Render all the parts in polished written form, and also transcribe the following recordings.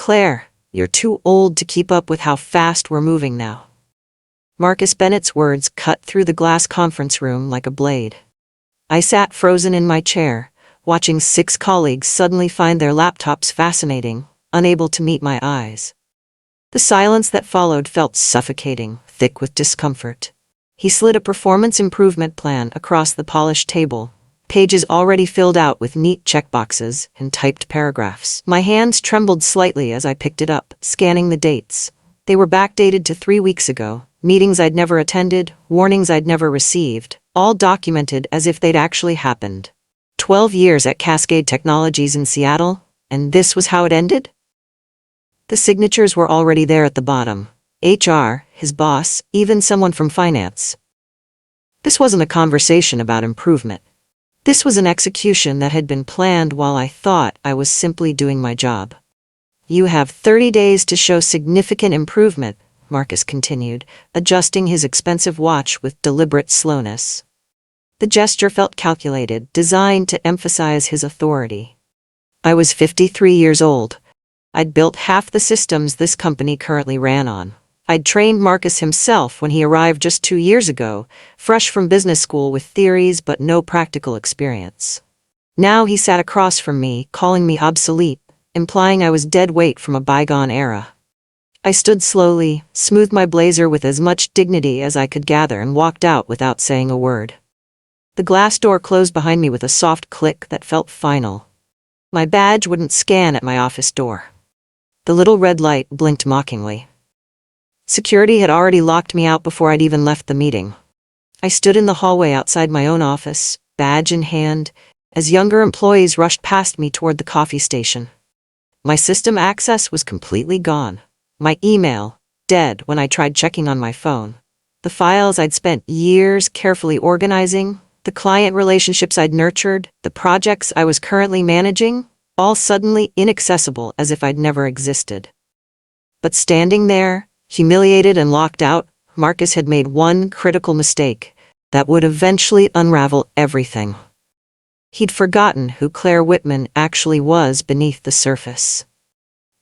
Claire, you're too old to keep up with how fast we're moving now. Marcus Bennett's words cut through the glass conference room like a blade. I sat frozen in my chair, watching 6 colleagues suddenly find their laptops fascinating, unable to meet my eyes. The silence that followed felt suffocating, thick with discomfort. He slid a performance improvement plan across the polished table, pages already filled out with neat checkboxes and typed paragraphs. My hands trembled slightly as I picked it up, scanning the dates. They were backdated to 3 weeks ago, meetings I'd never attended, warnings I'd never received, all documented as if they'd actually happened. 12 years at Cascade Technologies in Seattle, and this was how it ended? The signatures were already there at the bottom. HR, his boss, even someone from finance. This wasn't a conversation about improvement. This was an execution that had been planned while I thought I was simply doing my job. You have 30 days to show significant improvement, Marcus continued, adjusting his expensive watch with deliberate slowness. The gesture felt calculated, designed to emphasize his authority. I was 53 years old. I'd built half the systems this company currently ran on. I'd trained Marcus himself when he arrived just 2 years ago, fresh from business school with theories but no practical experience. Now he sat across from me, calling me obsolete, implying I was dead weight from a bygone era. I stood slowly, smoothed my blazer with as much dignity as I could gather and walked out without saying a word. The glass door closed behind me with a soft click that felt final. My badge wouldn't scan at my office door. The little red light blinked mockingly. Security had already locked me out before I'd even left the meeting. I stood in the hallway outside my own office, badge in hand, as younger employees rushed past me toward the coffee station. My system access was completely gone. My email, dead when I tried checking on my phone. The files I'd spent years carefully organizing, the client relationships I'd nurtured, the projects I was currently managing, all suddenly inaccessible as if I'd never existed. But standing there, humiliated and locked out, Marcus had made one critical mistake that would eventually unravel everything. He'd forgotten who Claire Whitman actually was beneath the surface.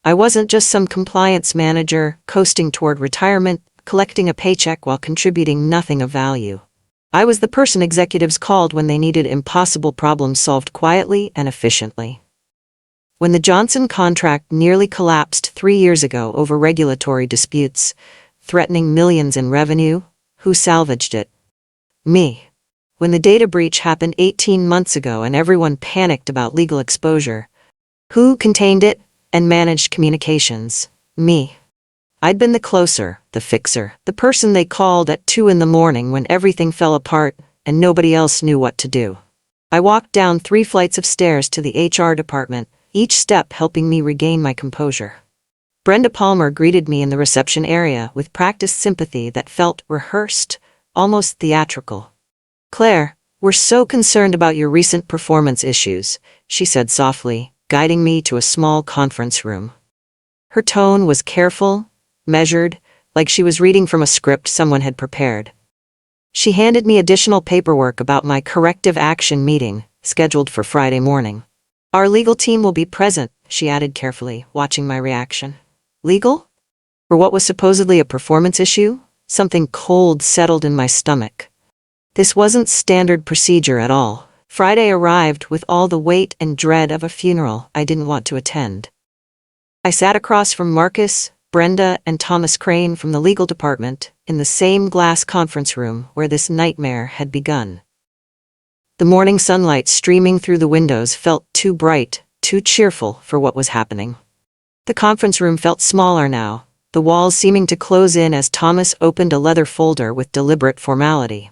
I wasn't just some compliance manager coasting toward retirement, collecting a paycheck while contributing nothing of value. I was the person executives called when they needed impossible problems solved quietly and efficiently. When the Johnson contract nearly collapsed 3 years ago over regulatory disputes, threatening millions in revenue, who salvaged it? Me. When the data breach happened 18 months ago and everyone panicked about legal exposure, who contained it and managed communications? Me. I'd been the closer, the fixer, the person they called at 2 a.m. when everything fell apart and nobody else knew what to do. I walked down 3 flights of stairs to the HR department, each step helping me regain my composure. Brenda Palmer greeted me in the reception area with practiced sympathy that felt rehearsed, almost theatrical. "Claire, we're so concerned about your recent performance issues," she said softly, guiding me to a small conference room. Her tone was careful, measured, like she was reading from a script someone had prepared. She handed me additional paperwork about my corrective action meeting, scheduled for Friday morning. "Our legal team will be present," she added carefully, watching my reaction. Legal? For what was supposedly a performance issue? Something cold settled in my stomach. This wasn't standard procedure at all. Friday arrived with all the weight and dread of a funeral I didn't want to attend. I sat across from Marcus, Brenda, and Thomas Crane from the legal department, in the same glass conference room where this nightmare had begun. The morning sunlight streaming through the windows felt too bright, too cheerful for what was happening. The conference room felt smaller now, the walls seeming to close in as Thomas opened a leather folder with deliberate formality.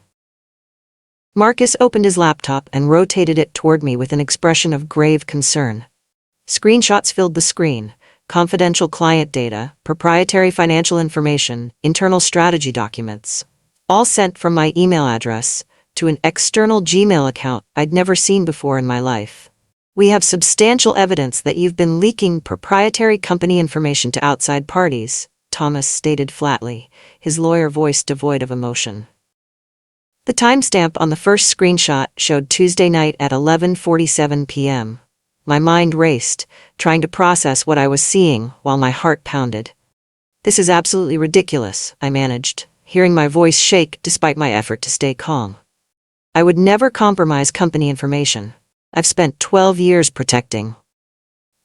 Marcus opened his laptop and rotated it toward me with an expression of grave concern. Screenshots filled the screen: confidential client data, proprietary financial information, internal strategy documents, all sent from my email address to an external Gmail account I'd never seen before in my life. "We have substantial evidence that you've been leaking proprietary company information to outside parties," Thomas stated flatly, his lawyer voice devoid of emotion. The timestamp on the first screenshot showed Tuesday night at 11:47 p.m. My mind raced, trying to process what I was seeing while my heart pounded. This is absolutely ridiculous, I managed, hearing my voice shake despite my effort to stay calm. I would never compromise company information. I've spent 12 years protecting.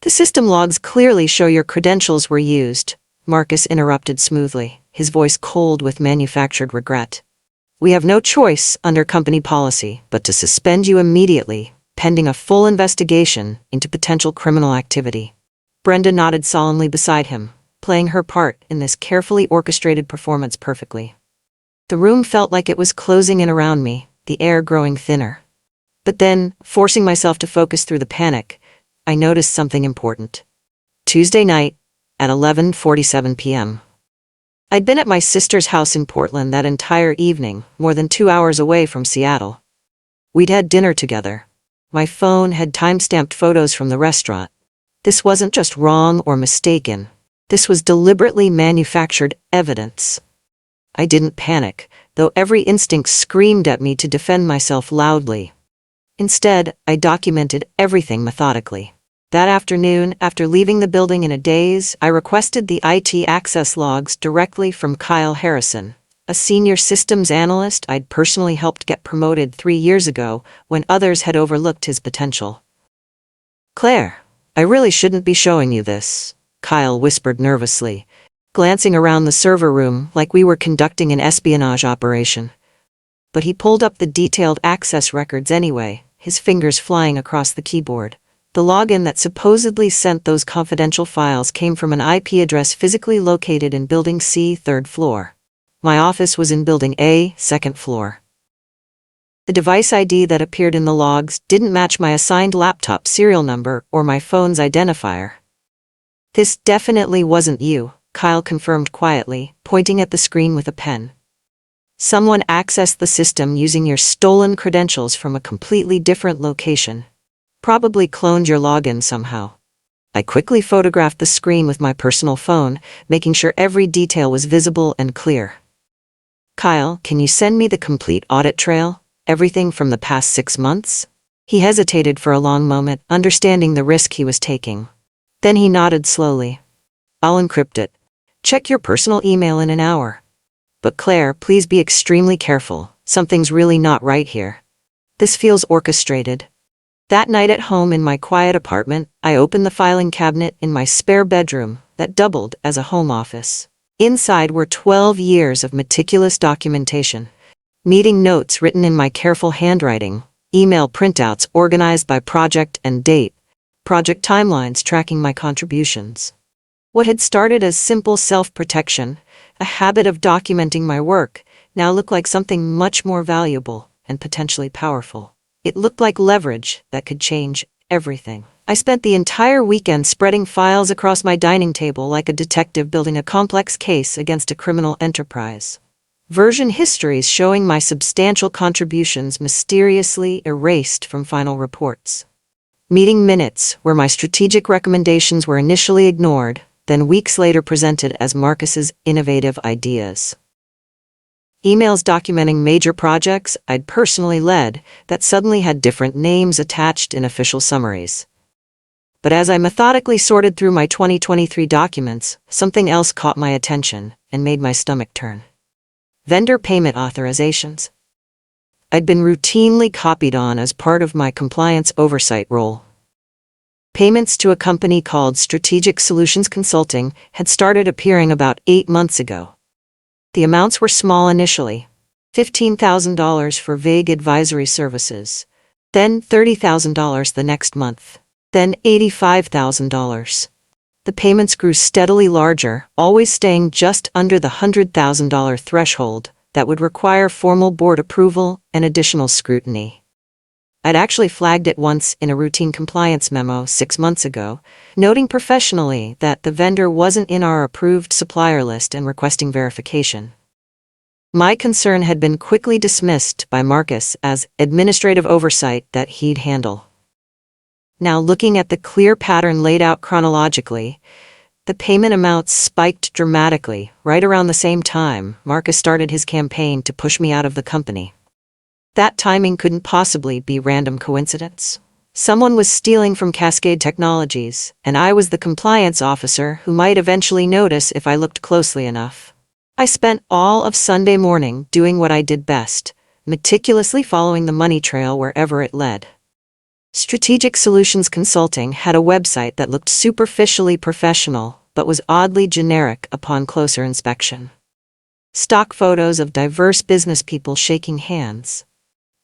The system logs clearly show your credentials were used, Marcus interrupted smoothly, his voice cold with manufactured regret. We have no choice under company policy but to suspend you immediately, pending a full investigation into potential criminal activity. Brenda nodded solemnly beside him, playing her part in this carefully orchestrated performance perfectly. The room felt like it was closing in around me, the air growing thinner. But then, forcing myself to focus through the panic, I noticed something important. Tuesday night, at 11:47 p.m. I'd been at my sister's house in Portland that entire evening, more than 2 hours away from Seattle. We'd had dinner together. My phone had time-stamped photos from the restaurant. This wasn't just wrong or mistaken. This was deliberately manufactured evidence. I didn't panic, though every instinct screamed at me to defend myself loudly. Instead, I documented everything methodically. That afternoon, after leaving the building in a daze, I requested the IT access logs directly from Kyle Harrison, a senior systems analyst I'd personally helped get promoted 3 years ago when others had overlooked his potential. "Claire, I really shouldn't be showing you this," Kyle whispered nervously, glancing around the server room like we were conducting an espionage operation. But he pulled up the detailed access records anyway, his fingers flying across the keyboard. The login that supposedly sent those confidential files came from an IP address physically located in Building C, 3rd floor. My office was in Building A, 2nd floor. The device ID that appeared in the logs didn't match my assigned laptop serial number or my phone's identifier. "This definitely wasn't you," Kyle confirmed quietly, pointing at the screen with a pen. "Someone accessed the system using your stolen credentials from a completely different location. Probably cloned your login somehow." I quickly photographed the screen with my personal phone, making sure every detail was visible and clear. "Kyle, can you send me the complete audit trail? Everything from the past 6 months?" He hesitated for a long moment, understanding the risk he was taking. Then he nodded slowly. "I'll encrypt it. Check your personal email in an hour. But Claire, please be extremely careful. Something's really not right here. This feels orchestrated." That night at home in my quiet apartment, I opened the filing cabinet in my spare bedroom that doubled as a home office. Inside were 12 years of meticulous documentation. Meeting notes written in my careful handwriting, email printouts organized by project and date, project timelines tracking my contributions. What had started as simple self-protection, a habit of documenting my work, now looked like something much more valuable and potentially powerful. It looked like leverage that could change everything. I spent the entire weekend spreading files across my dining table like a detective building a complex case against a criminal enterprise. Version histories showing my substantial contributions mysteriously erased from final reports. Meeting minutes where my strategic recommendations were initially ignored, then weeks later presented as Marcus's innovative ideas. Emails documenting major projects I'd personally led that suddenly had different names attached in official summaries. But as I methodically sorted through my 2023 documents, something else caught my attention and made my stomach turn. Vendor payment authorizations. I'd been routinely copied on as part of my compliance oversight role. Payments to a company called Strategic Solutions Consulting had started appearing about 8 months ago. The amounts were small initially, $15,000 for vague advisory services, then $30,000 the next month, then $85,000. The payments grew steadily larger, always staying just under the $100,000 threshold that would require formal board approval and additional scrutiny. I'd actually flagged it once in a routine compliance memo 6 months ago, noting professionally that the vendor wasn't in our approved supplier list and requesting verification. My concern had been quickly dismissed by Marcus as administrative oversight that he'd handle. Now looking at the clear pattern laid out chronologically, the payment amounts spiked dramatically right around the same time Marcus started his campaign to push me out of the company. That timing couldn't possibly be random coincidence. Someone was stealing from Cascade Technologies, and I was the compliance officer who might eventually notice if I looked closely enough. I spent all of Sunday morning doing what I did best, meticulously following the money trail wherever it led. Strategic Solutions Consulting had a website that looked superficially professional, but was oddly generic upon closer inspection. Stock photos of diverse business people shaking hands.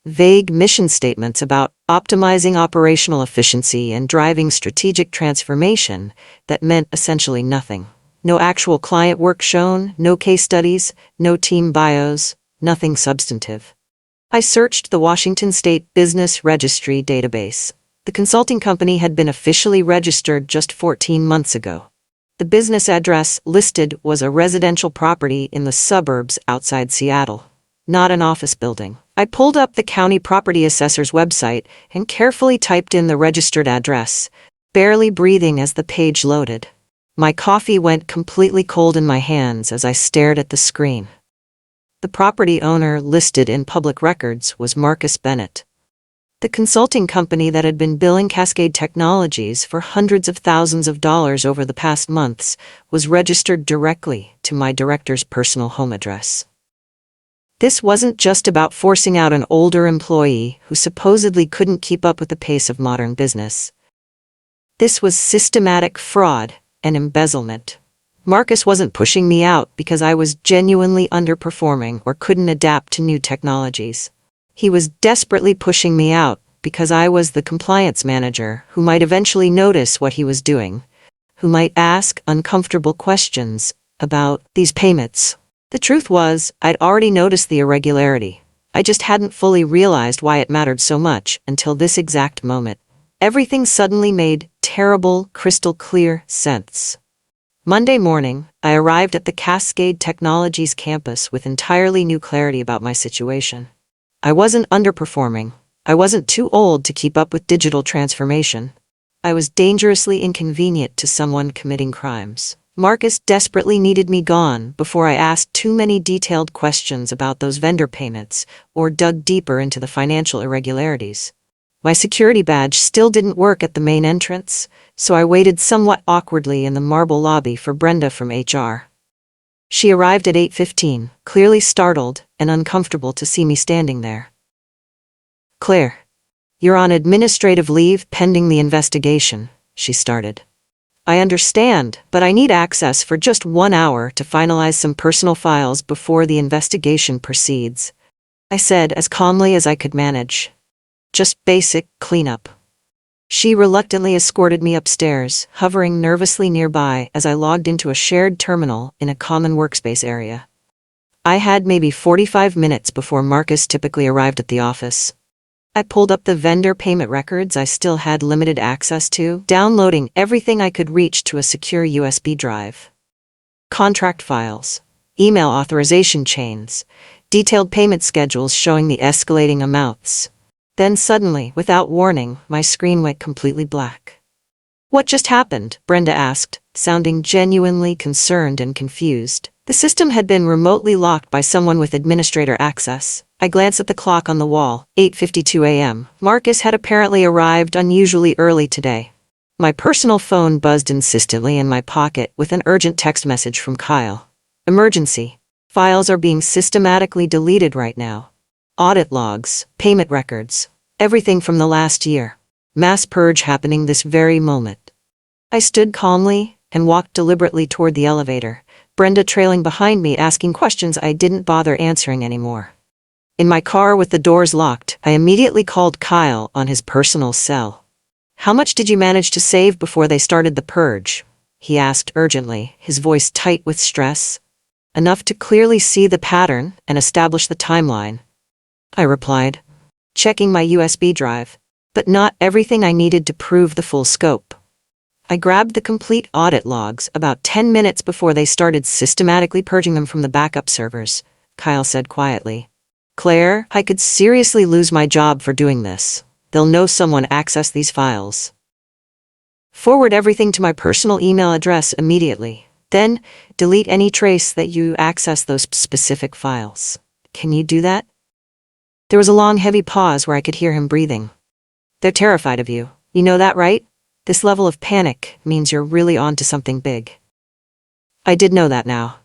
Vague mission statements about optimizing operational efficiency and driving strategic transformation that meant essentially nothing. No actual client work shown, no case studies, no team bios, nothing substantive. I searched the Washington State Business Registry database. The consulting company had been officially registered just 14 months ago. The business address listed was a residential property in the suburbs outside Seattle, not an office building. I pulled up the county property assessor's website and carefully typed in the registered address, barely breathing as the page loaded. My coffee went completely cold in my hands as I stared at the screen. The property owner listed in public records was Marcus Bennett. The consulting company that had been billing Cascade Technologies for hundreds of thousands of dollars over the past months was registered directly to my director's personal home address. This wasn't just about forcing out an older employee who supposedly couldn't keep up with the pace of modern business. This was systematic fraud and embezzlement. Marcus wasn't pushing me out because I was genuinely underperforming or couldn't adapt to new technologies. He was desperately pushing me out because I was the compliance manager who might eventually notice what he was doing, who might ask uncomfortable questions about these payments. The truth was, I'd already noticed the irregularity. I just hadn't fully realized why it mattered so much until this exact moment. Everything suddenly made terrible, crystal clear sense. Monday morning, I arrived at the Cascade Technologies campus with entirely new clarity about my situation. I wasn't underperforming. I wasn't too old to keep up with digital transformation. I was dangerously inconvenient to someone committing crimes. Marcus desperately needed me gone before I asked too many detailed questions about those vendor payments or dug deeper into the financial irregularities. My security badge still didn't work at the main entrance, so I waited somewhat awkwardly in the marble lobby for Brenda from HR. She arrived at 8:15, clearly startled and uncomfortable to see me standing there. "Claire, you're on administrative leave pending the investigation," she started. "I understand, but I need access for just 1 hour to finalize some personal files before the investigation proceeds," I said as calmly as I could manage. "Just basic cleanup." She reluctantly escorted me upstairs, hovering nervously nearby as I logged into a shared terminal in a common workspace area. I had maybe 45 minutes before Marcus typically arrived at the office. I pulled up the vendor payment records I still had limited access to, downloading everything I could reach to a secure USB drive. Contract files, email authorization chains, detailed payment schedules showing the escalating amounts. Then suddenly, without warning, my screen went completely black. "What just happened?" Brenda asked, sounding genuinely concerned and confused. The system had been remotely locked by someone with administrator access. I glanced at the clock on the wall, 8:52 a.m. Marcus had apparently arrived unusually early today. My personal phone buzzed insistently in my pocket with an urgent text message from Kyle. "Emergency. Files are being systematically deleted right now. Audit logs, payment records, everything from the last year. Mass purge happening this very moment." I stood calmly and walked deliberately toward the elevator, Brenda trailing behind me asking questions I didn't bother answering anymore. In my car with the doors locked, I immediately called Kyle on his personal cell. "How much did you manage to save before they started the purge?" he asked urgently, his voice tight with stress. "Enough to clearly see the pattern and establish the timeline," I replied, checking my USB drive, "but not everything I needed to prove the full scope." I grabbed the complete audit logs about 10 minutes before they started systematically purging them from the backup servers, Kyle said quietly. "Claire, I could seriously lose my job for doing this. They'll know someone accessed these files. Forward everything to my personal email address immediately. Then, delete any trace that you access those specific files. Can you do that?" There was a long, heavy pause where I could hear him breathing. They're terrified of you. You know that, right? This level of panic means you're really on to something big. I did know that now.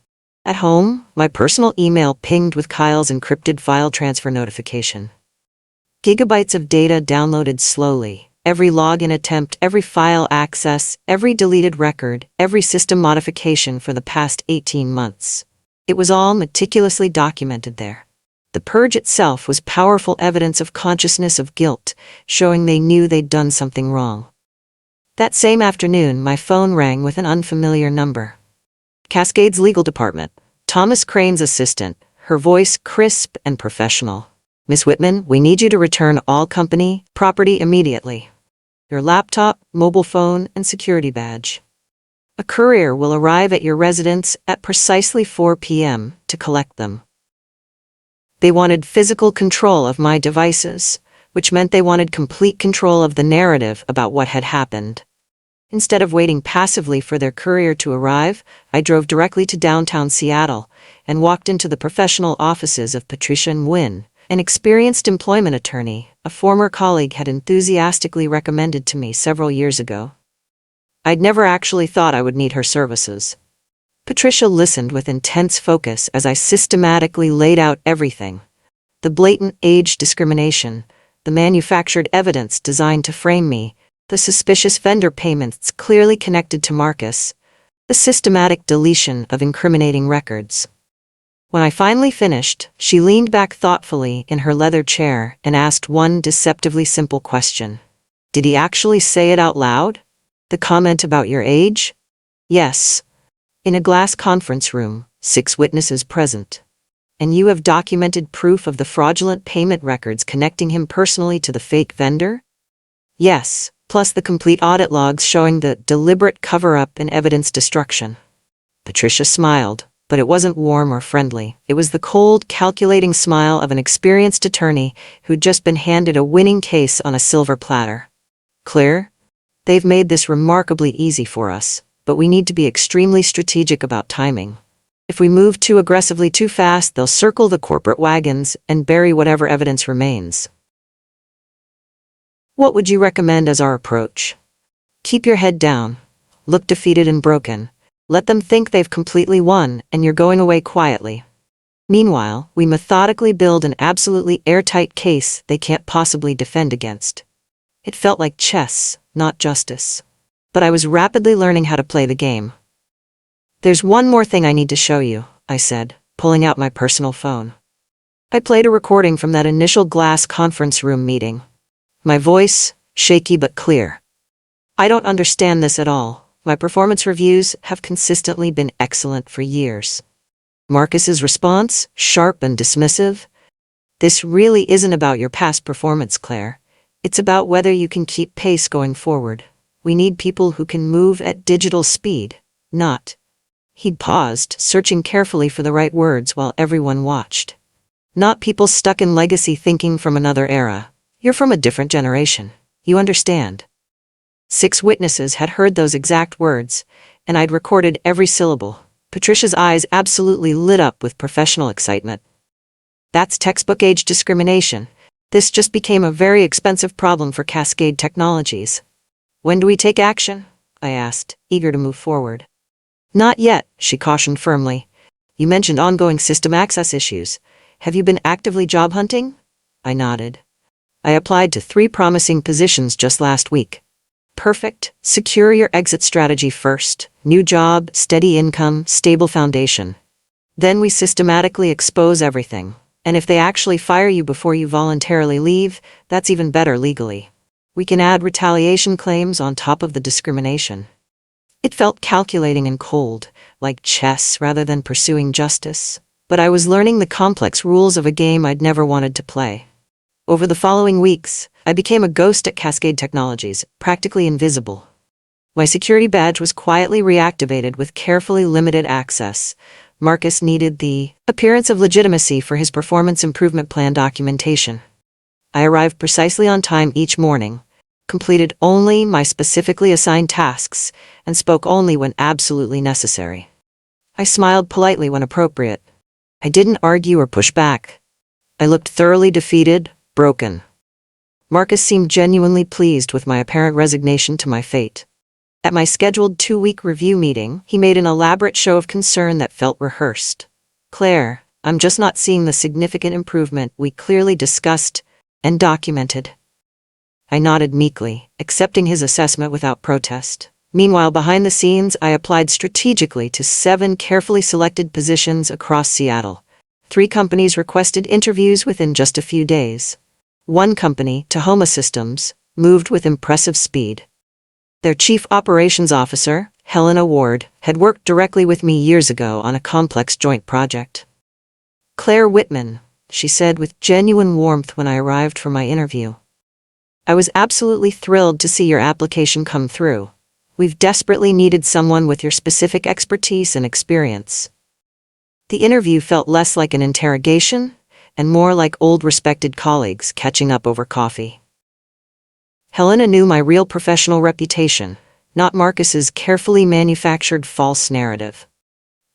At home, my personal email pinged with Kyle's encrypted file transfer notification. Gigabytes of data downloaded slowly. Every login attempt, every file access, every deleted record, every system modification for the past 18 months. It was all meticulously documented there. The purge itself was powerful evidence of consciousness of guilt, showing they knew they'd done something wrong. That same afternoon, my phone rang with an unfamiliar number. Cascade's legal department. Thomas Crane's assistant, her voice crisp and professional. Miss Whitman, we need you to return all company property immediately. Your laptop, mobile phone, and security badge. A courier will arrive at your residence at precisely 4 p.m. to collect them. They wanted physical control of my devices, which meant they wanted complete control of the narrative about what had happened. Instead of waiting passively for their courier to arrive, I drove directly to downtown Seattle and walked into the professional offices of Patricia Nguyen, an experienced employment attorney a former colleague had enthusiastically recommended to me several years ago. I'd never actually thought I would need her services. Patricia listened with intense focus as I systematically laid out everything. The blatant age discrimination, the manufactured evidence designed to frame me, the suspicious vendor payments clearly connected to Marcus, the systematic deletion of incriminating records. When I finally finished, she leaned back thoughtfully in her leather chair and asked one deceptively simple question. Did he actually say it out loud? The comment about your age? Yes. In a glass conference room, 6 witnesses present. And you have documented proof of the fraudulent payment records connecting him personally to the fake vendor? Yes, plus the complete audit logs showing the deliberate cover-up and evidence destruction. Patricia smiled, but it wasn't warm or friendly. It was the cold, calculating smile of an experienced attorney who'd just been handed a winning case on a silver platter. Clear? They've made this remarkably easy for us, but we need to be extremely strategic about timing. If we move too aggressively too fast, they'll circle the corporate wagons and bury whatever evidence remains. What would you recommend as our approach? Keep your head down. Look defeated and broken. Let them think they've completely won and you're going away quietly. Meanwhile, we methodically build an absolutely airtight case they can't possibly defend against. It felt like chess, not justice. But I was rapidly learning how to play the game. There's one more thing I need to show you, I said, pulling out my personal phone. I played a recording from that initial glass conference room meeting. My voice, shaky but clear. I don't understand this at all. My performance reviews have consistently been excellent for years. Marcus's response, sharp and dismissive. This really isn't about your past performance, Claire. It's about whether you can keep pace going forward. We need people who can move at digital speed, not. He'd paused, searching carefully for the right words while everyone watched. Not people stuck in legacy thinking from another era. You're from a different generation. You understand. 6 witnesses had heard those exact words, and I'd recorded every syllable. Patricia's eyes absolutely lit up with professional excitement. That's textbook age discrimination. This just became a very expensive problem for Cascade Technologies. When do we take action? I asked, eager to move forward. Not yet, she cautioned firmly. You mentioned ongoing system access issues. Have you been actively job hunting? I nodded. I applied to 3 promising positions just last week. Perfect. Secure your exit strategy first. New job, steady income, stable foundation. Then we systematically expose everything. And if they actually fire you before you voluntarily leave, that's even better legally. We can add retaliation claims on top of the discrimination. It felt calculating and cold, like chess rather than pursuing justice. But I was learning the complex rules of a game I'd never wanted to play. Over the following weeks, I became a ghost at Cascade Technologies, practically invisible. My security badge was quietly reactivated with carefully limited access. Marcus needed the appearance of legitimacy for his performance improvement plan documentation. I arrived precisely on time each morning, completed only my specifically assigned tasks, and spoke only when absolutely necessary. I smiled politely when appropriate. I didn't argue or push back. I looked thoroughly defeated, broken. Marcus seemed genuinely pleased with my apparent resignation to my fate. At my scheduled 2-week review meeting, he made an elaborate show of concern that felt rehearsed. "Claire, I'm just not seeing the significant improvement we clearly discussed and documented." I nodded meekly, accepting his assessment without protest. Meanwhile, behind the scenes, I applied strategically to 7 carefully selected positions across Seattle. 3 companies requested interviews within just a few days. 1 company, Tahoma Systems, moved with impressive speed. Their chief operations officer, Helena Ward, had worked directly with me years ago on a complex joint project. "Claire Whitman," she said with genuine warmth when I arrived for my interview. "I was absolutely thrilled to see your application come through. We've desperately needed someone with your specific expertise and experience." The interview felt less like an interrogation and more like old respected colleagues catching up over coffee. Helena knew my real professional reputation, not Marcus's carefully manufactured false narrative.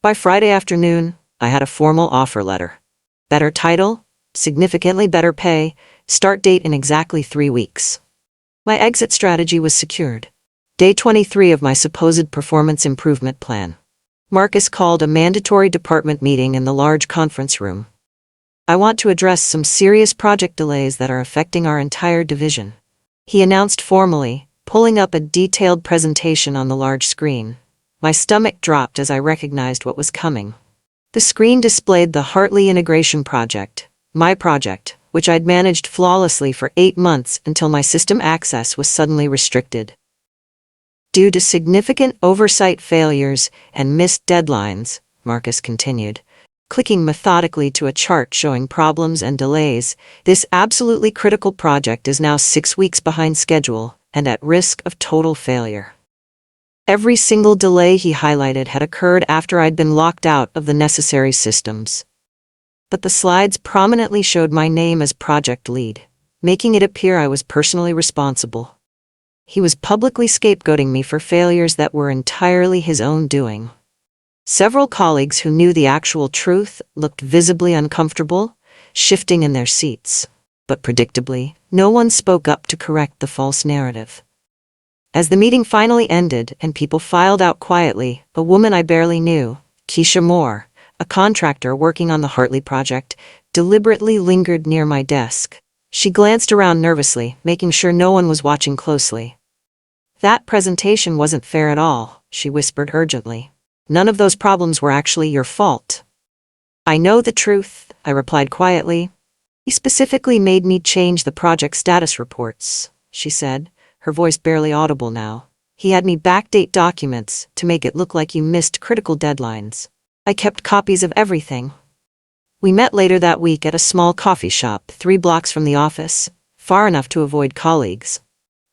By Friday afternoon, I had a formal offer letter. Better title, significantly better pay, start date in exactly 3 weeks. My exit strategy was secured. Day 23 of my supposed performance improvement plan. Marcus called a mandatory department meeting in the large conference room. "I want to address some serious project delays that are affecting our entire division," he announced formally, pulling up a detailed presentation on the large screen. My stomach dropped as I recognized what was coming. The screen displayed the Hartley Integration Project, my project, which I'd managed flawlessly for 8 months until my system access was suddenly restricted. "Due to significant oversight failures and missed deadlines," Marcus continued, clicking methodically to a chart showing problems and delays, "this absolutely critical project is now 6 weeks behind schedule and at risk of total failure." Every single delay he highlighted had occurred after I'd been locked out of the necessary systems. But the slides prominently showed my name as project lead, making it appear I was personally responsible. He was publicly scapegoating me for failures that were entirely his own doing. Several colleagues who knew the actual truth looked visibly uncomfortable, shifting in their seats. But predictably, no one spoke up to correct the false narrative. As the meeting finally ended and people filed out quietly, a woman I barely knew, Keisha Moore, a contractor working on the Hartley project, deliberately lingered near my desk. She glanced around nervously, making sure no one was watching closely. "That presentation wasn't fair at all," she whispered urgently. "None of those problems were actually your fault." "I know the truth," I replied quietly. "He specifically made me change the project status reports," she said, her voice barely audible now. "He had me backdate documents to make it look like you missed critical deadlines. I kept copies of everything." We met later that week at a small coffee shop 3 blocks from the office, far enough to avoid colleagues.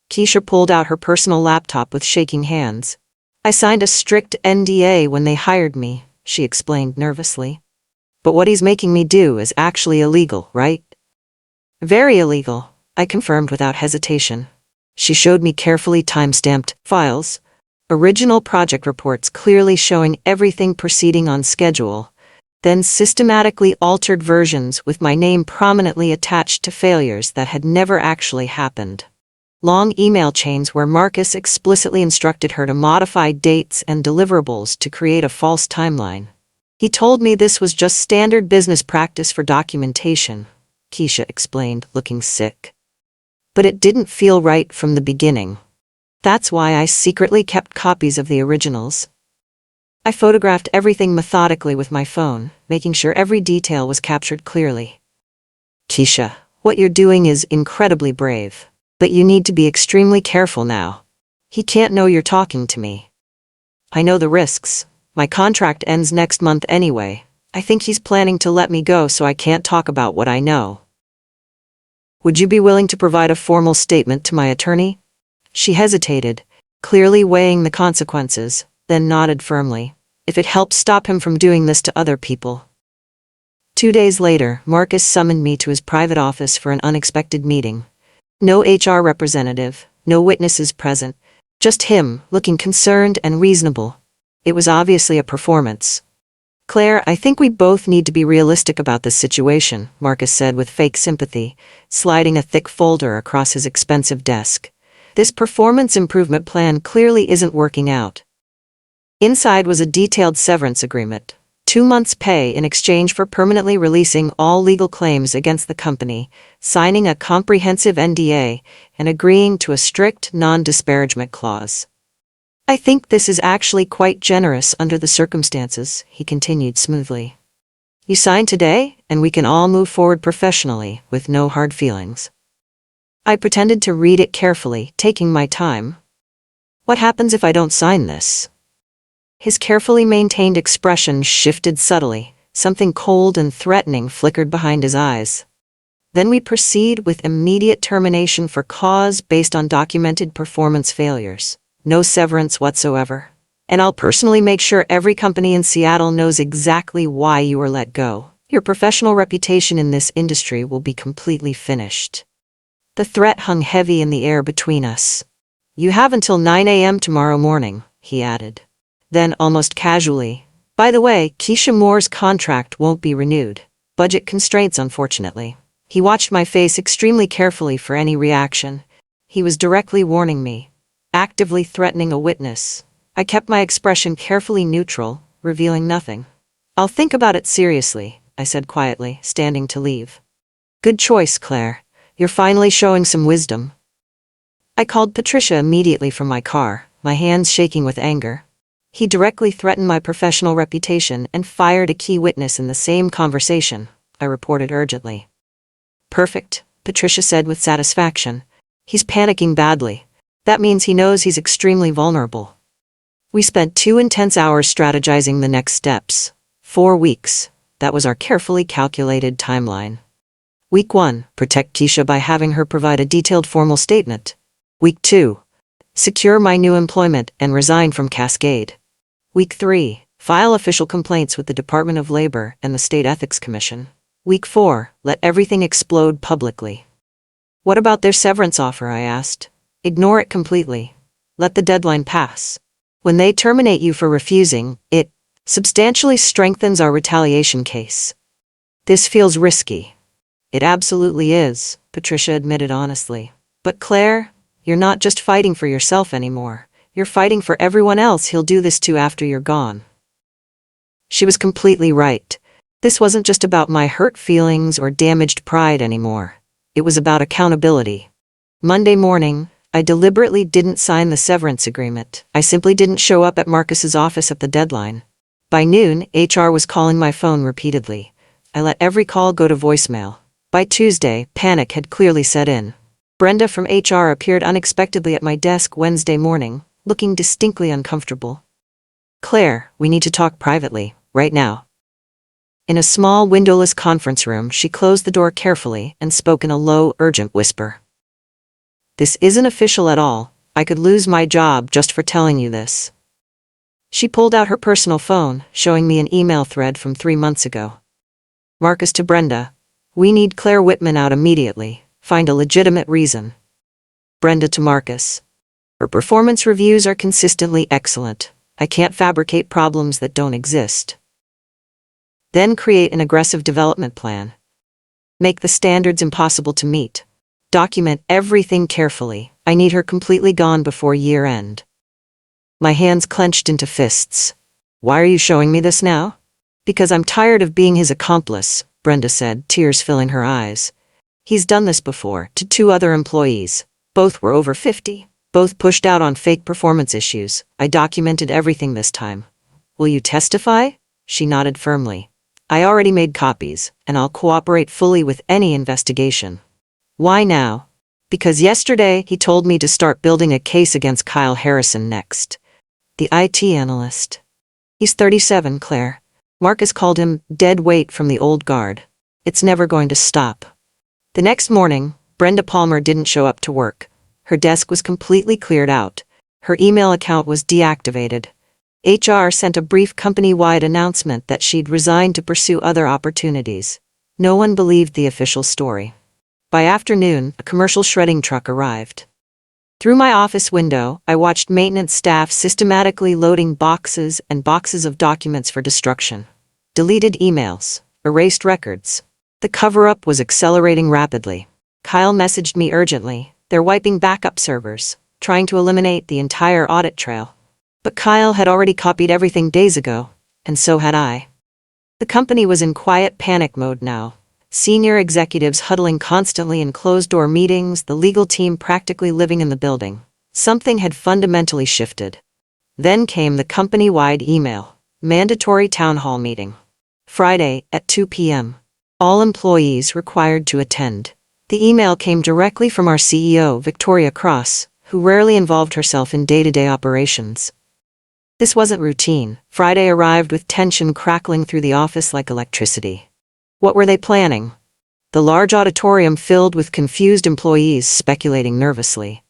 Keisha pulled out her personal laptop with shaking hands. "I signed a strict NDA when they hired me," she explained nervously. "But what he's making me do is actually illegal, right?" "Very illegal," I confirmed without hesitation. She showed me carefully time-stamped files, original project reports clearly showing everything proceeding on schedule, then systematically altered versions with my name prominently attached to failures that had never actually happened. Long email chains where Marcus explicitly instructed her to modify dates and deliverables to create a false timeline. "He told me this was just standard business practice for documentation," Keisha explained, looking sick. "But it didn't feel right from the beginning. That's why I secretly kept copies of the originals." I photographed everything methodically with my phone, making sure every detail was captured clearly. "Keisha, what you're doing is incredibly brave. But you need to be extremely careful now. He can't know you're talking to me. I know the risks. My contract ends next month anyway. I think he's planning to let me go so I can't talk about what I know. Would you be willing to provide a formal statement to my attorney?" She hesitated, clearly weighing the consequences, then nodded firmly. "If it helps stop him from doing this to other people." 2 days later, Marcus summoned me to his private office for an unexpected meeting. No HR representative, no witnesses present, just him, looking concerned and reasonable. It was obviously a performance. Claire, I think we both need to be realistic about this situation, Marcus said with fake sympathy, sliding a thick folder across his expensive desk. This performance improvement plan clearly isn't working out. Inside was a detailed severance agreement. 2 months' pay in exchange for permanently releasing all legal claims against the company, signing a comprehensive NDA, and agreeing to a strict non-disparagement clause. I think this is actually quite generous under the circumstances, he continued smoothly. You sign today, and we can all move forward professionally, with no hard feelings. I pretended to read it carefully, taking my time. What happens if I don't sign this? His carefully maintained expression shifted subtly, something cold and threatening flickered behind his eyes. Then we proceed with immediate termination for cause based on documented performance failures. No severance whatsoever. And I'll personally make sure every company in Seattle knows exactly why you were let go. Your professional reputation in this industry will be completely finished. The threat hung heavy in the air between us. You have until 9 a.m. tomorrow morning, he added. Then, almost casually, by the way, Keisha Moore's contract won't be renewed. Budget constraints, unfortunately. He watched my face extremely carefully for any reaction. He was directly warning me, actively threatening a witness. I kept my expression carefully neutral, revealing nothing. I'll think about it seriously, I said quietly, standing to leave. Good choice, Claire. You're finally showing some wisdom. I called Patricia immediately from my car, my hands shaking with anger. He directly threatened my professional reputation and fired a key witness in the same conversation, I reported urgently. Perfect, Patricia said with satisfaction. He's panicking badly. That means he knows he's extremely vulnerable. We spent 2 intense hours strategizing the next steps. 4 weeks. That was our carefully calculated timeline. Week 1, protect Keisha by having her provide a detailed formal statement. Week 2, secure my new employment and resign from Cascade. Week 3, file official complaints with the Department of Labor and the State Ethics Commission. Week 4, let everything explode publicly. What about their severance offer, I asked. Ignore it completely. Let the deadline pass. When they terminate you for refusing, it substantially strengthens our retaliation case. This feels risky. It absolutely is, Patricia admitted honestly. But Claire, you're not just fighting for yourself anymore. You're fighting for everyone else he'll do this to after you're gone. She was completely right. This wasn't just about my hurt feelings or damaged pride anymore. It was about accountability. Monday morning, I deliberately didn't sign the severance agreement. I simply didn't show up at Marcus's office at the deadline. By noon, HR was calling my phone repeatedly. I let every call go to voicemail. By Tuesday, panic had clearly set in. Brenda from HR appeared unexpectedly at my desk Wednesday morning, looking distinctly uncomfortable. Claire, we need to talk privately, right now. In a small windowless conference room, she closed the door carefully and spoke in a low, urgent whisper. This isn't official at all. I could lose my job just for telling you this. She pulled out her personal phone, showing me an email thread from 3 months ago. Marcus to Brenda. We need Claire Whitman out immediately. Find a legitimate reason. Brenda to Marcus. Her performance reviews are consistently excellent. I can't fabricate problems that don't exist. Then create an aggressive development plan. Make the standards impossible to meet. Document everything carefully. I need her completely gone before year end. My hands clenched into fists. Why are you showing me this now? Because I'm tired of being his accomplice, Brenda said, tears filling her eyes. He's done this before, to 2 other employees. Both were over 50. Both pushed out on fake performance issues. I documented everything this time. Will you testify? She nodded firmly. I already made copies, and I'll cooperate fully with any investigation. Why now? Because yesterday he told me to start building a case against Kyle Harrison next. The IT analyst. He's 37, Claire. Marcus called him dead weight from the old guard. It's never going to stop. The next morning, Brenda Palmer didn't show up to work. Her desk was completely cleared out. Her email account was deactivated. HR sent a brief company-wide announcement that she'd resigned to pursue other opportunities. No one believed the official story. By afternoon, a commercial shredding truck arrived. Through my office window, I watched maintenance staff systematically loading boxes and boxes of documents for destruction. Deleted emails, erased records. The cover-up was accelerating rapidly. Kyle messaged me urgently. They're wiping backup servers, trying to eliminate the entire audit trail. But Kyle had already copied everything days ago, and so had I. The company was in quiet panic mode now. Senior executives huddling constantly in closed-door meetings, the legal team practically living in the building. Something had fundamentally shifted. Then came the company-wide email. Mandatory town hall meeting. Friday at 2 p.m. All employees required to attend. The email came directly from our CEO, Victoria Cross, who rarely involved herself in day-to-day operations. This wasn't routine. Friday arrived with tension crackling through the office like electricity. What were they planning? The large auditorium filled with confused employees speculating nervously.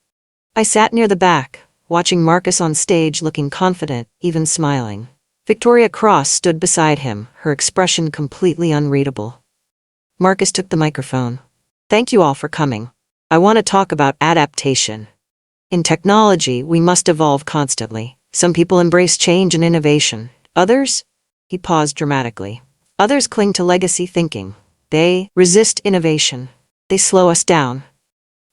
I sat near the back, watching Marcus on stage looking confident, even smiling. Victoria Cross stood beside him, her expression completely unreadable. Marcus took the microphone. Thank you all for coming. I want to talk about adaptation. In technology, we must evolve constantly. Some people embrace change and innovation. Others? He paused dramatically. Others cling to legacy thinking. They resist innovation. They slow us down.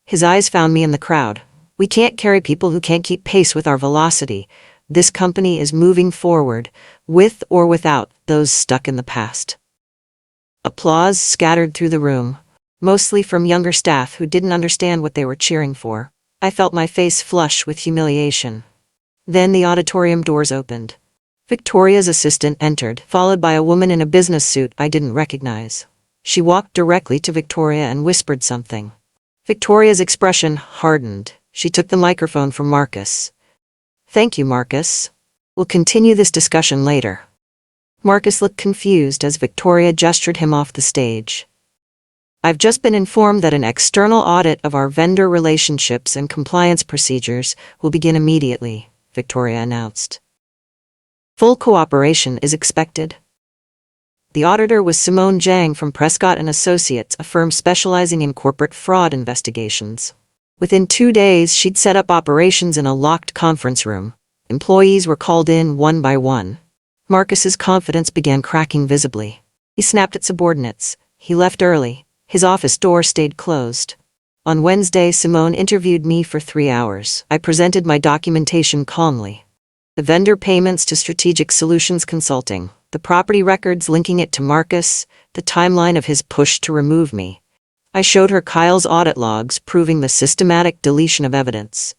His eyes found me in the crowd. We can't carry people who can't keep pace with our velocity. This company is moving forward, with or without those stuck in the past. Applause scattered through the room, mostly from younger staff who didn't understand what they were cheering for. I felt my face flush with humiliation. Then the auditorium doors opened. Victoria's assistant entered, followed by a woman in a business suit I didn't recognize. She walked directly to Victoria and whispered something. Victoria's expression hardened. She took the microphone from Marcus. Thank you, Marcus. We'll continue this discussion later. Marcus looked confused as Victoria gestured him off the stage. I've just been informed that an external audit of our vendor relationships and compliance procedures will begin immediately, Victoria announced. Full cooperation is expected. The auditor was Simone Zhang from Prescott & Associates, a firm specializing in corporate fraud investigations. Within 2 days, she'd set up operations in a locked conference room. Employees were called in one by one. Marcus's confidence began cracking visibly. He snapped at subordinates. He left early. His office door stayed closed. On Wednesday, Simone interviewed me for 3 hours. I presented my documentation calmly. The vendor payments to Strategic Solutions Consulting, the property records linking it to Marcus, the timeline of his push to remove me. I showed her Kyle's audit logs proving the systematic deletion of evidence.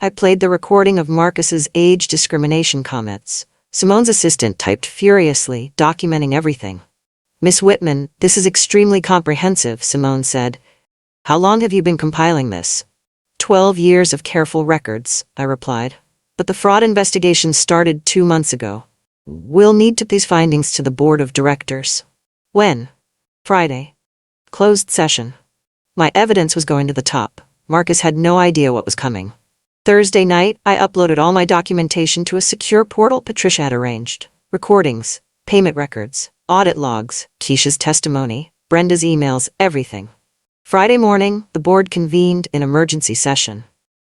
I played the recording of Marcus's age discrimination comments. Simone's assistant typed furiously, documenting everything. Miss Whitman, this is extremely comprehensive, Simone said. How long have you been compiling this? 12 years of careful records, I replied. But the fraud investigation started 2 months ago. We'll need to these findings to the board of directors. When? Friday. Closed session. My evidence was going to the top. Marcus had no idea what was coming. Thursday night, I uploaded all my documentation to a secure portal Patricia had arranged. Recordings, payment records, audit logs, Keisha's testimony, Brenda's emails, everything. Friday morning, the board convened in emergency session.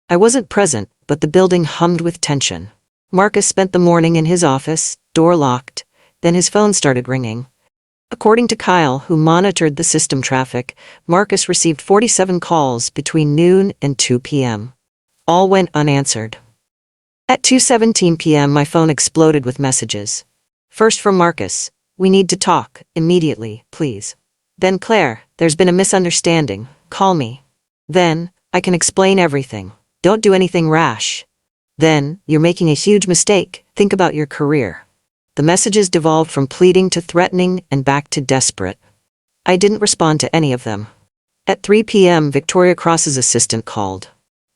I wasn't present, but the building hummed with tension. Marcus spent the morning in his office, door locked. Then his phone started ringing. According to Kyle, who monitored the system traffic, Marcus received 47 calls between noon and 2 p.m. All went unanswered. At 2:17 p.m. my phone exploded with messages. First from Marcus, we need to talk, immediately, please. Then Claire, there's been a misunderstanding, call me. Then, I can explain everything, don't do anything rash. Then, you're making a huge mistake, think about your career. The messages devolved from pleading to threatening and back to desperate. I didn't respond to any of them. At 3 p.m. Victoria Cross's assistant called.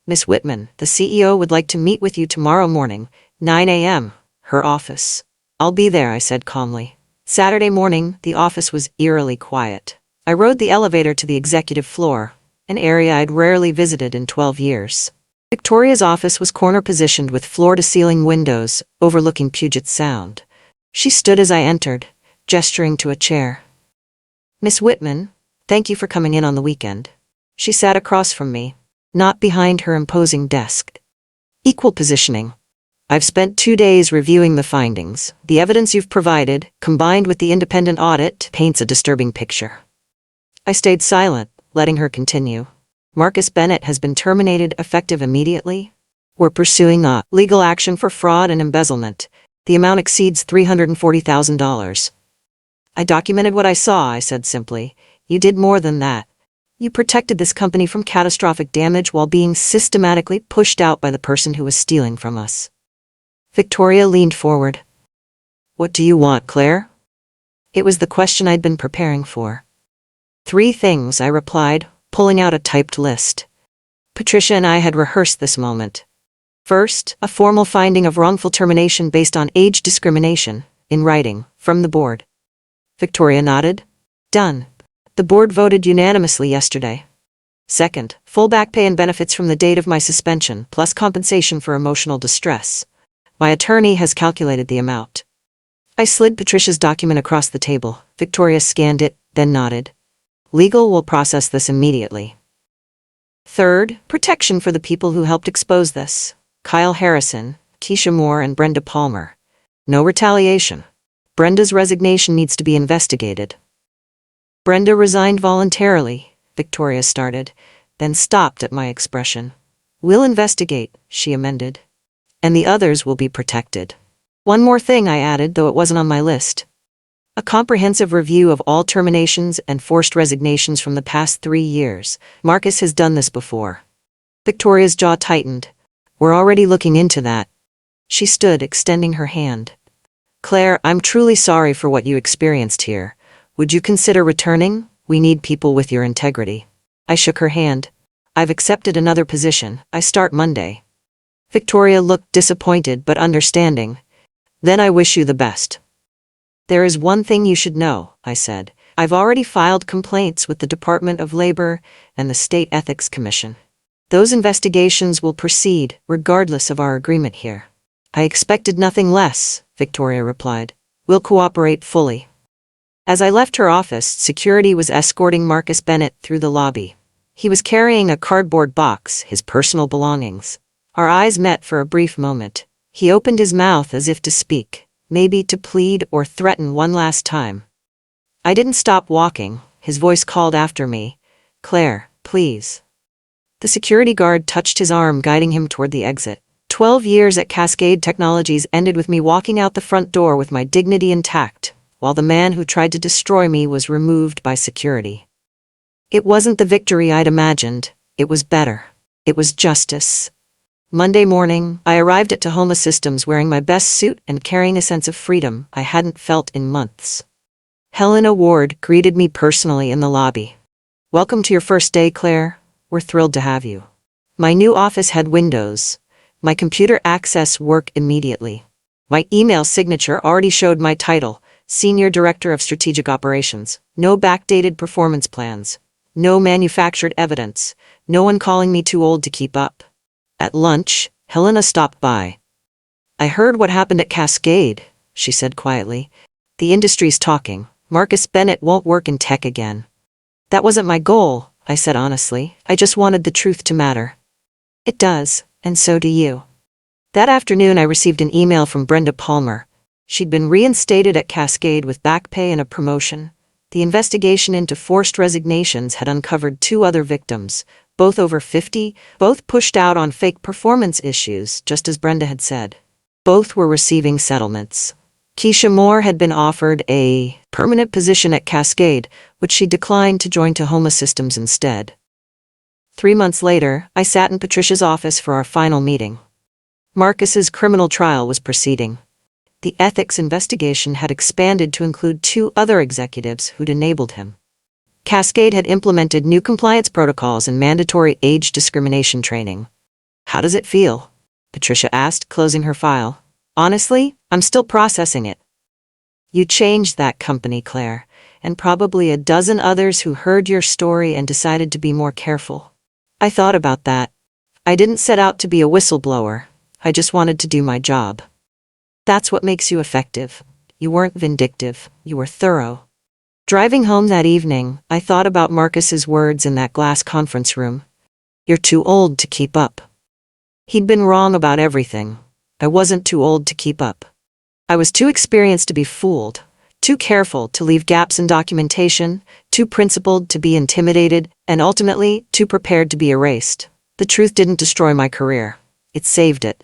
Miss Whitman, the CEO would like to meet with you tomorrow morning, 9 a.m., her office. I'll be there, I said calmly. Saturday morning, the office was eerily quiet. I rode the elevator to the executive floor, an area I'd rarely visited in 12 years. Victoria's office was corner-positioned with floor-to-ceiling windows overlooking Puget Sound. She stood as I entered, gesturing to a chair. Miss Whitman, thank you for coming in on the weekend. She sat across from me, not behind her imposing desk. Equal positioning. I've spent 2 days reviewing the findings. The evidence you've provided, combined with the independent audit, paints a disturbing picture. I stayed silent, letting her continue. Marcus Bennett has been terminated effective immediately. We're pursuing a legal action for fraud and embezzlement. The amount exceeds $340,000. I documented what I saw, I said simply. You did more than that. You protected this company from catastrophic damage while being systematically pushed out by the person who was stealing from us. Victoria leaned forward. What do you want, Claire? It was the question I'd been preparing for. 3 things, I replied, pulling out a typed list. Patricia and I had rehearsed this moment. First, a formal finding of wrongful termination based on age discrimination, in writing, from the board. Victoria nodded. Done. The board voted unanimously yesterday. Second, full back pay and benefits from the date of my suspension, plus compensation for emotional distress. My attorney has calculated the amount. I slid Patricia's document across the table. Victoria scanned it, then nodded. Legal will process this immediately. Third, protection for the people who helped expose this. Kyle Harrison, Keisha Moore, and Brenda Palmer. No retaliation. Brenda's resignation needs to be investigated. Brenda resigned voluntarily, Victoria started, then stopped at my expression. We'll investigate, she amended. And the others will be protected. One more thing, I added, though it wasn't on my list. A comprehensive review of all terminations and forced resignations from the past 3 years. Marcus has done this before. Victoria's jaw tightened. We're already looking into that. She stood, extending her hand. Claire, I'm truly sorry for what you experienced here. Would you consider returning? We need people with your integrity. I shook her hand. I've accepted another position. I start Monday. Victoria looked disappointed but understanding. Then I wish you the best. There is one thing you should know, I said. I've already filed complaints with the Department of Labor and the State Ethics Commission. Those investigations will proceed, regardless of our agreement here. I expected nothing less, Victoria replied. We'll cooperate fully. As I left her office, security was escorting Marcus Bennett through the lobby. He was carrying a cardboard box, his personal belongings. Our eyes met for a brief moment. He opened his mouth as if to speak, maybe to plead or threaten one last time. I didn't stop walking. His voice called after me. Claire, please. The security guard touched his arm, guiding him toward the exit. 12 years at Cascade Technologies ended with me walking out the front door with my dignity intact, while the man who tried to destroy me was removed by security. It wasn't the victory I'd imagined. It was better. It was justice. Monday morning, I arrived at Tahoma Systems wearing my best suit and carrying a sense of freedom I hadn't felt in months. Helena Ward greeted me personally in the lobby. Welcome to your first day, Claire. We're thrilled to have you. My new office had windows. My computer access worked immediately. My email signature already showed my title, Senior Director of Strategic Operations. No backdated performance plans. No manufactured evidence. No one calling me too old to keep up. At lunch, Helena stopped by. I heard what happened at Cascade, she said quietly. The industry's talking. Marcus Bennett won't work in tech again. That wasn't my goal, I said honestly. I just wanted the truth to matter. It does, and so do you. That afternoon I received an email from Brenda Palmer. She'd been reinstated at Cascade with back pay and a promotion. The investigation into forced resignations had uncovered 2 other victims, both over 50, both pushed out on fake performance issues, just as Brenda had said. Both were receiving settlements. Keisha Moore had been offered a permanent position at Cascade, which she declined to join Tahoma Systems instead. 3 months later, I sat in Patricia's office for our final meeting. Marcus's criminal trial was proceeding. The ethics investigation had expanded to include 2 other executives who'd enabled him. Cascade had implemented new compliance protocols and mandatory age discrimination training. How does it feel? Patricia asked, closing her file. Honestly, I'm still processing it. You changed that company, Claire, and probably a dozen others who heard your story and decided to be more careful. I thought about that. I didn't set out to be a whistleblower. I just wanted to do my job. That's what makes you effective. You weren't vindictive. You were thorough. Driving home that evening, I thought about Marcus's words in that glass conference room. You're too old to keep up. He'd been wrong about everything. I wasn't too old to keep up. I was too experienced to be fooled, too careful to leave gaps in documentation, too principled to be intimidated, and ultimately too prepared to be erased. The truth didn't destroy my career. It saved it.